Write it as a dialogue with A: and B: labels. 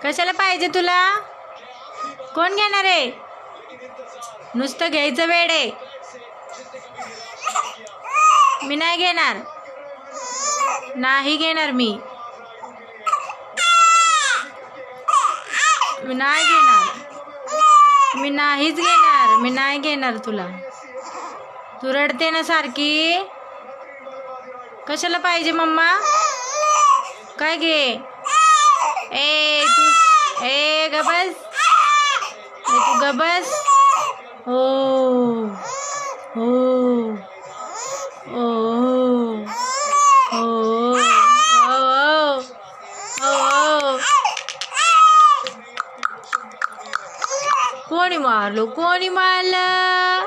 A: कशाला पाहिजे तुला? कोण घेणार आहे? नुसतं घ्यायचं वेड आहे. मी नाही घेणार, नाही घेणार. मी नाही घेणार, मी नाहीच घेणार. मी नाही घेणार तुला. तू रडते ना सारखी. कशाला पाहिजे मम्मा? काय घे? ए गबस, तू गबस. हो हो ओ ओ ओ. कोणी मारलो? कोणी मारलं?